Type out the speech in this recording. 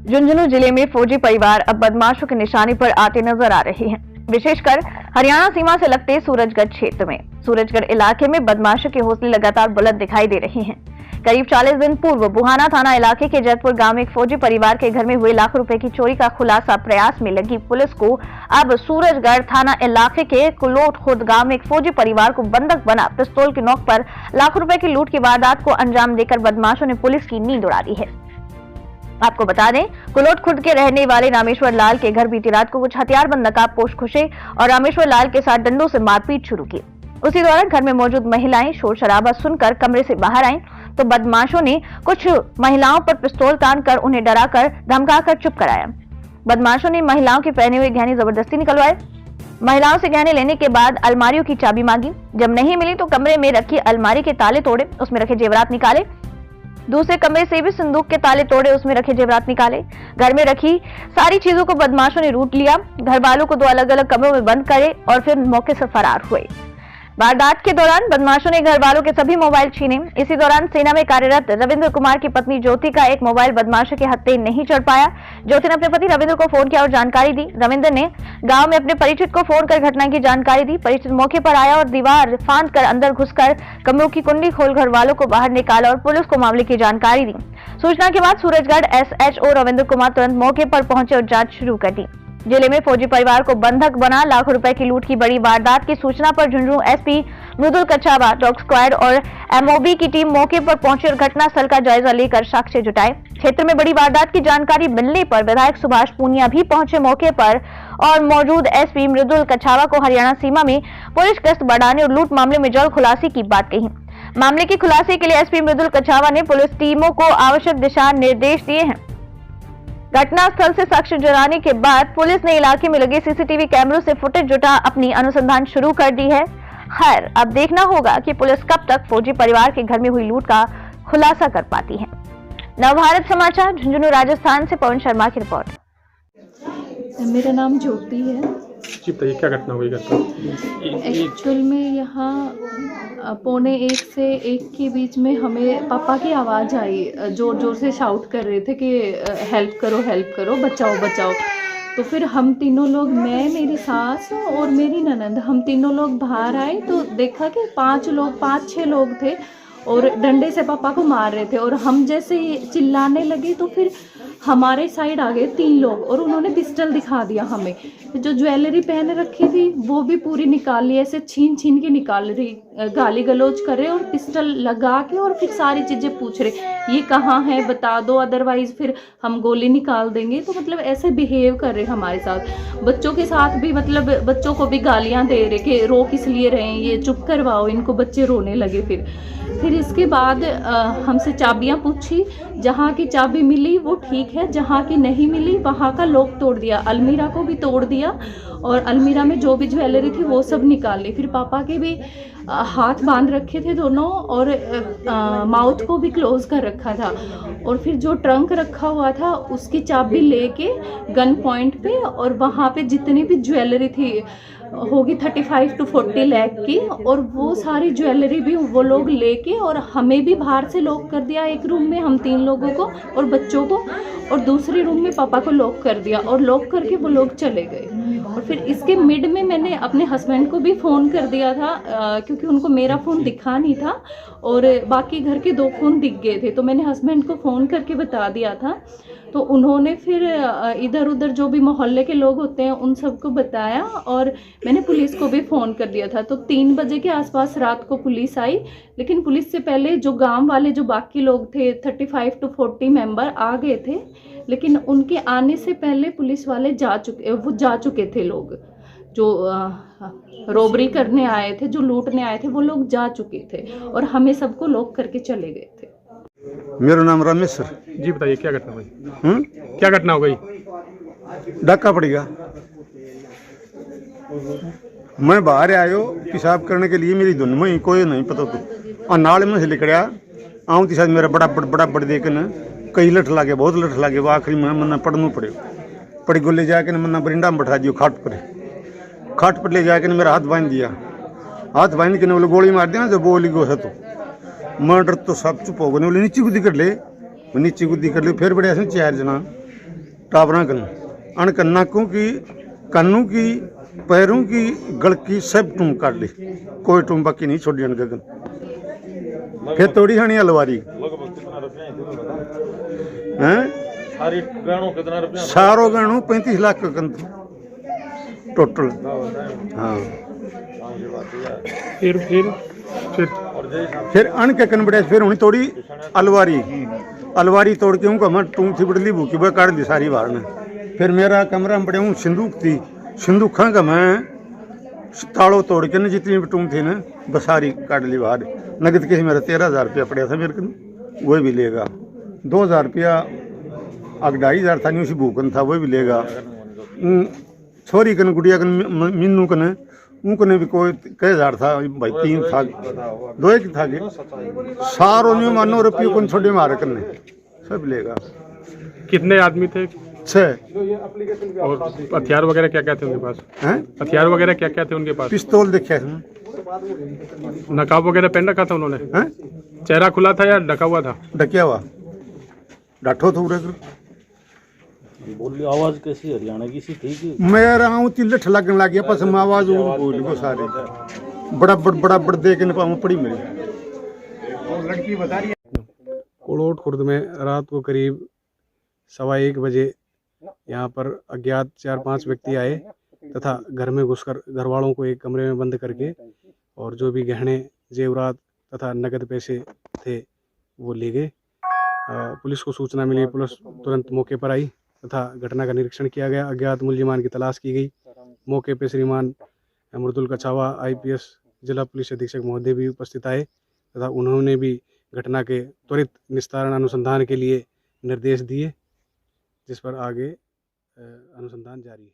झुंझुनू जिले में फौजी परिवार अब बदमाशों के निशाने पर आते नजर आ रहे हैं, विशेषकर हरियाणा सीमा से लगते सूरजगढ़ क्षेत्र में। सूरजगढ़ इलाके में बदमाशों के हौसले लगातार बुलंद दिखाई दे रहे हैं। करीब 40 दिन पूर्व बुहाना थाना इलाके के जयपुर गांव में एक फौजी परिवार के घर में हुए लाखों रुपए की चोरी का खुलासा प्रयास में लगी पुलिस को अब सूरजगढ़ थाना इलाके के कुलोट खुर्द गांव में एक फौजी परिवार को बंधक बना पिस्तौल की नोक पर लाखों रुपए की लूट की वारदात को अंजाम देकर बदमाशों ने पुलिस की नींद उड़ा दी है। आपको बता दें, कुलोट खुर्द के रहने वाले रामेश्वर लाल के घर बीती रात को कुछ हथियारबंद नकाबपोश घुसे और रामेश्वर लाल के साथ डंडों से मारपीट शुरू की। उसी दौरान घर में मौजूद महिलाएं शोर शराबा सुनकर कमरे से बाहर आईं, तो बदमाशों ने कुछ महिलाओं पर पिस्तौल तानकर उन्हें डराकर धमकाकर चुप कराया। बदमाशों ने महिलाओं के पहने हुए गहने जबरदस्ती निकलवाए। महिलाओं से गहने लेने के बाद अलमारियों की चाबी मांगी। जब नहीं मिली तो कमरे में रखी अलमारी के ताले तोड़े, उसमें रखे जेवरात निकाले। दूसरे कमरे से भी संदूक के ताले तोड़े, उसमें रखे जेवरात निकाले। घर में रखी सारी चीजों को बदमाशों ने लूट लिया। घर वालों को 2 अलग अलग कमरों में बंद करे और फिर मौके से फरार हुए। वारदात के दौरान बदमाशों ने घर वालों के सभी मोबाइल छीने। इसी दौरान सेना में कार्यरत रविंद्र कुमार की पत्नी ज्योति का एक मोबाइल बदमाशों के हत्थे नहीं चढ़ पाया। ज्योति ने अपने पति रविंद्र को फोन किया और जानकारी दी। रविंद्र ने गांव में अपने परिचित को फोन कर घटना की जानकारी दी। परिचित मौके पर आया और दीवार फांद कर अंदर घुसकर कमरों की कुंडी खोल घर वालों को बाहर निकाला और पुलिस को मामले की जानकारी दी। सूचना के बाद सूरजगढ़ SHO रविंद्र कुमार तुरंत मौके पर पहुंचे और जांच शुरू कर दी। जिले में फौजी परिवार को बंधक बना लाखों रुपए की लूट की बड़ी वारदात की सूचना पर झुंझुनू SP मृदुल कछावा, डॉग स्क्वाड और MOB की टीम मौके पर पहुंची और घटनास्थल का जायजा लेकर साक्ष्य जुटाए। क्षेत्र में बड़ी वारदात की जानकारी मिलने पर विधायक सुभाष पूनिया भी पहुंचे मौके पर और मौजूद SP मृदुल कछावा को हरियाणा सीमा में पुलिस गश्त बढ़ाने और लूट मामले में जल्द खुलासे की बात कही। मामले की खुलासे के लिए SP मृदुल कछावा ने पुलिस टीमों को आवश्यक दिशा निर्देश दिए हैं। घटनास्थल से साक्ष्य जुटाने के बाद पुलिस ने इलाके में लगे CCTV कैमरों से फुटेज जुटा अपनी अनुसंधान शुरू कर दी है। खैर, अब देखना होगा कि पुलिस कब तक फौजी परिवार के घर में हुई लूट का खुलासा कर पाती है। नवभारत समाचार झुंझुनू राजस्थान से पवन शर्मा की रिपोर्ट। मेरा नाम ज्योति है। जी बताइए, क्या घटना हुई? एक्चुअल में यहाँ 12:45 से 1 के बीच में हमें पापा की आवाज़ आई, जोर जोर से शाउट कर रहे थे कि हेल्प करो, बचाओ बचाओ। तो फिर हम तीनों लोग, मैं, मेरी सास और मेरी ननद, हम तीनों लोग बाहर आए तो देखा कि 5-6 लोग थे और डंडे से पापा को मार रहे थे। और हम जैसे ही चिल्लाने लगे तो फिर हमारे साइड आ गए 3 लोग और उन्होंने पिस्टल दिखा दिया हमें। जो ज्वेलरी पहने रखी थी वो भी पूरी निकाल ली, ऐसे छीन के निकाल रही, गाली गलौज कर रहे और पिस्टल लगा के और फिर सारी चीज़ें पूछ रहे, ये कहाँ है बता दो, अदरवाइज़ फिर हम गोली निकाल देंगे। तो मतलब ऐसे बिहेव कर रहे हमारे साथ। बच्चों के साथ भी, मतलब बच्चों को भी गालियाँ दे रहे कि रो किस लिए रहे हैं, ये चुप करवाओ इनको। बच्चे रोने लगे। फिर इसके बाद हमसे चाबियाँ पूछी। जहाँ की चाबी मिली वो ठीक है, जहाँ की नहीं मिली वहाँ का लॉक तोड़ दिया, अलमीरा को भी तोड़ दिया और अलमीरा में जो भी ज्वेलरी थी वो सब निकाल ली। फिर पापा के भी हाथ बांध रखे थे दोनों और माउथ को भी क्लोज कर रखा था। और फिर जो ट्रंक रखा हुआ था उसकी चाबी लेके गन पॉइंट पे, और वहाँ पे जितनी भी ज्वेलरी थी होगी 35 to 40 लाख की, और वो सारी ज्वेलरी भी वो लोग लेके, और हमें भी बाहर से लॉक कर दिया एक रूम में, हम 3 लोगों को और बच्चों को, और दूसरे रूम में पापा को लॉक कर दिया और लॉक करके वो लोग चले गए। और फिर इसके मिड में मैंने अपने हस्बैंड को भी फ़ोन कर दिया था क्योंकि उनको मेरा फ़ोन दिखा नहीं था और बाकी घर के 2 फ़ोन दिख गए थे। तो मैंने हस्बैंड को फ़ोन करके बता दिया था। तो उन्होंने फिर इधर उधर जो भी मोहल्ले के लोग होते हैं उन सबको बताया और मैंने पुलिस को भी फ़ोन कर दिया था। तो 3 बजे के आसपास रात को पुलिस आई, लेकिन पुलिस से पहले जो गांव वाले जो बाकी लोग थे 35 to 40 मेंबर आ गए थे, लेकिन उनके आने से पहले पुलिस वाले जा चुके थे। लोग जो रोबरी करने आए थे, जो लूटने आए थे, वो लोग जा चुके थे और हमें सबको लॉक करके चले गए थे। मेरा नाम रमेश सर। जी बताइए, क्या घटना हुई? क्या घटना हो गई? धक्का पड़ेगा। मैं बाहर आयो पेशाब करने के लिए, मेरी धुन में कोई नहीं पता तो और नाले में से निकलिया आऊँ तो शायद मेरा बड़ा देखन कई लठ लागे, बहुत लठ लागे। वो आखिरी में मना पड़नू पड़ी गोले जाके मना बरिंडा में बैठा दियो खाट पर ले जाके मेरा हाथ बांध दिया। हाथ बांध के बोले गोली मार दिया। जब बोली गो तो मर्डर तो सब चुप हो गए। बोले नीचे गुद्दी कर ले, फिर बढ़िया से 4 जना टावरा कन अण नाकों की कानों की पैरों की गल की सब टूम काट ली, कोई टूम बाकी नहीं छोड़ी अण गगन। फिर तोड़ी हणी अलवारी हैं सारो गणों 35 लाख का कन टोटल। हाँ फिर अण के कन बड़े फिर हुई तोड़ी अलवारी तोड़ के उनका मैं टूम थी बड़ली भूखी वह काट दी सारी बाहर ने। फिर मेरा कमरा में बड़े हूँ सिंदूक थी, सिंदूखा का मैं ताड़ो तोड़ के न जितनी भी टूम थी न बसारी काट ली बाहर। नगद के मेरा 13,000 रुपया पड़ा था मेरे को, वही भी लेगा। 2,000 रुपया अग 2,500 था नहीं उसी भूखन था, वही भी लेगा। छोरी कन गुड़िया कन मीनू कन उनकने भी कोई कई 1000 था भाई, 3 था 2 एक था सारो नहीं मानो रुपये कौन छोड़े मारे करने सब लेगा। कितने आदमी थे? 6। और हथियार वगैरह क्या क्या थे उनके पास? हैं हथियार वगैरह क्या क्या थे उनके पास? पिस्तौल देखे हैं, नकाब वगैरह पहन रखा था उन्होंने? हैं चेहरा खुला था या ढका हुआ था? डकिया हुआ डाठो तो उरे बोली आवाज कैसी हरियाणा की सी थी कि मेरा हूँ तिलठ लगन लग गया पस आवाज बोल को सारे बड़ा बड़ दे के न पड़ी मेरी लड़की बता रही है। कोड़ोट खुर्द में रात को करीब 1:15 बजे यहाँ पर अज्ञात 4-5 व्यक्ति आए तथा घर में घुसकर घरवालों को एक कमरे में बंद करके और जो भी गहने जेवरात तथा नगद पैसे थे वो ले गए। पुलिस को सूचना मिली, पुलिस तुरंत मौके पर आई तथा घटना का निरीक्षण किया गया। अज्ञात मुलजिमान की तलाश की गई। मौके पर श्रीमान मृदुल कछावा IPS जिला पुलिस अधीक्षक महोदय भी उपस्थित आए तथा उन्होंने भी घटना के त्वरित निस्तारण अनुसंधान के लिए निर्देश दिए, जिस पर आगे अनुसंधान जारी है।